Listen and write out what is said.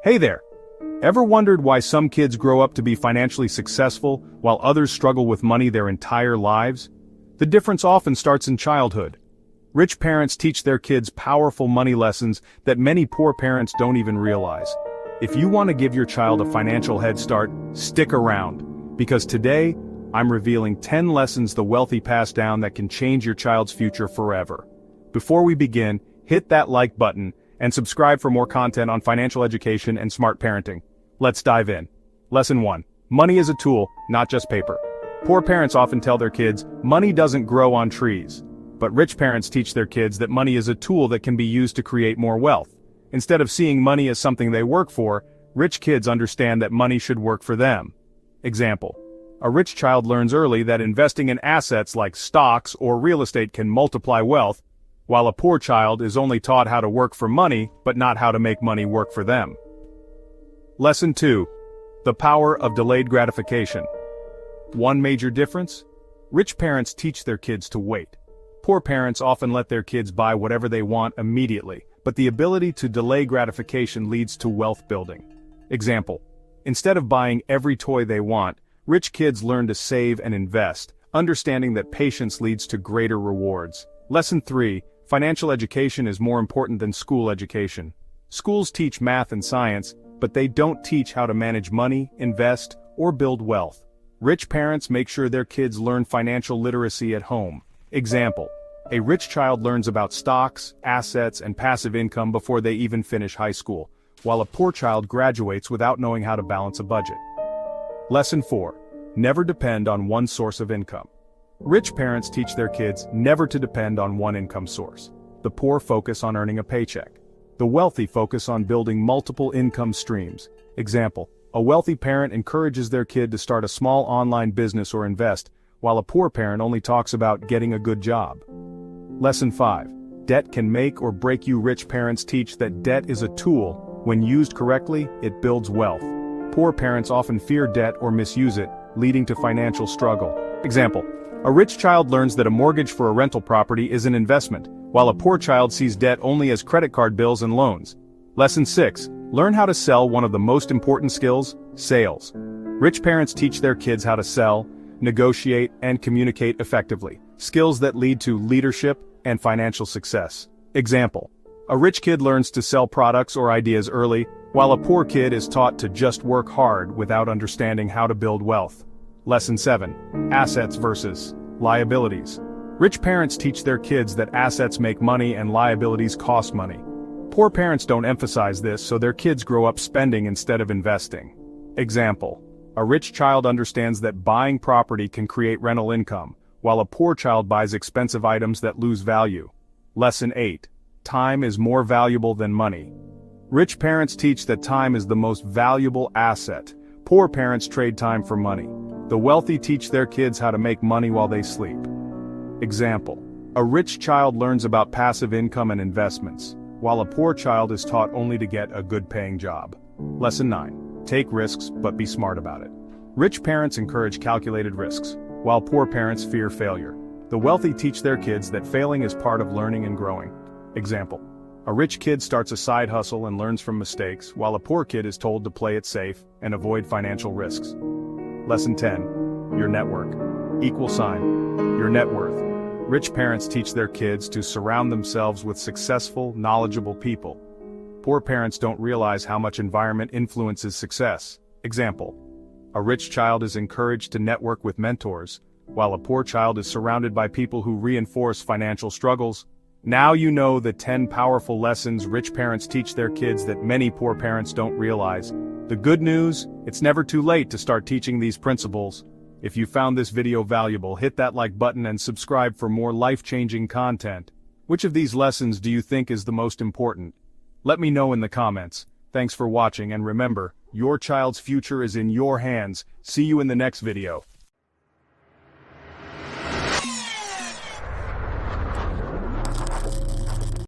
Hey there! Ever wondered why some kids grow up to be financially successful while others struggle with money their entire lives? The difference often starts in childhood. Rich parents teach their kids powerful money lessons that many poor parents don't even realize. If you want to give your child a financial head start, stick around, because today, I'm revealing 10 lessons the wealthy pass down that can change your child's future forever. Before we begin, hit that like button and subscribe for more content on financial education and smart parenting. Let's dive in. Lesson 1. Money is a tool, not just paper. Poor parents often tell their kids, money doesn't grow on trees. But rich parents teach their kids that money is a tool that can be used to create more wealth. Instead of seeing money as something they work for, rich kids understand that money should work for them. Example. A rich child learns early that investing in assets like stocks or real estate can multiply wealth, while a poor child is only taught how to work for money, but not how to make money work for them. Lesson 2. The power of delayed gratification. One major difference? Rich parents teach their kids to wait. Poor parents often let their kids buy whatever they want immediately, but the ability to delay gratification leads to wealth building. Example. Instead of buying every toy they want, rich kids learn to save and invest, understanding that patience leads to greater rewards. Lesson 3. Financial education is more important than school education. Schools teach math and science, but they don't teach how to manage money, invest, or build wealth. Rich parents make sure their kids learn financial literacy at home. Example. A rich child learns about stocks, assets, and passive income before they even finish high school, while a poor child graduates without knowing how to balance a budget. Lesson 4. Never depend on one source of income. Rich parents teach their kids never to depend on one income source. The poor focus on earning a paycheck. The wealthy focus on building multiple income streams. Example. A wealthy parent encourages their kid to start a small online business or invest, while a poor parent only talks about getting a good job. Lesson 5. Debt can make or break you. Rich parents teach that debt is a tool. When used correctly, it builds wealth. Poor parents often fear debt or misuse it, leading to financial struggle. Example. A rich child learns that a mortgage for a rental property is an investment, while a poor child sees debt only as credit card bills and loans. Lesson 6. Learn how to sell. One of the most important skills, sales. Rich parents teach their kids how to sell, negotiate, and communicate effectively, skills that lead to leadership and financial success. Example. A rich kid learns to sell products or ideas early, while a poor kid is taught to just work hard without understanding how to build wealth. Lesson 7. Assets versus liabilities. Rich parents teach their kids that assets make money and liabilities cost money. Poor parents don't emphasize this, so their kids grow up spending instead of investing. Example. A rich child understands that buying property can create rental income, while a poor child buys expensive items that lose value. Lesson 8. Time is more valuable than money. Rich parents teach that time is the most valuable asset. Poor parents trade time for money. The wealthy teach their kids how to make money while they sleep. Example. A rich child learns about passive income and investments, while a poor child is taught only to get a good-paying job. Lesson 9. Take risks, but be smart about it. Rich parents encourage calculated risks, while poor parents fear failure. The wealthy teach their kids that failing is part of learning and growing. Example. A rich kid starts a side hustle and learns from mistakes, while a poor kid is told to play it safe and avoid financial risks. Lesson 10. Your network. Your net worth. Rich parents teach their kids to surround themselves with successful, knowledgeable people. Poor parents don't realize how much environment influences success. Example. A rich child is encouraged to network with mentors, while a poor child is surrounded by people who reinforce financial struggles. Now you know the 10 powerful lessons rich parents teach their kids that many poor parents don't realize. The good news, it's never too late to start teaching these principles. If you found this video valuable, hit that like button and subscribe for more life-changing content. Which of these lessons do you think is the most important? Let me know in the comments. Thanks for watching, and remember, your child's future is in your hands. See you in the next video.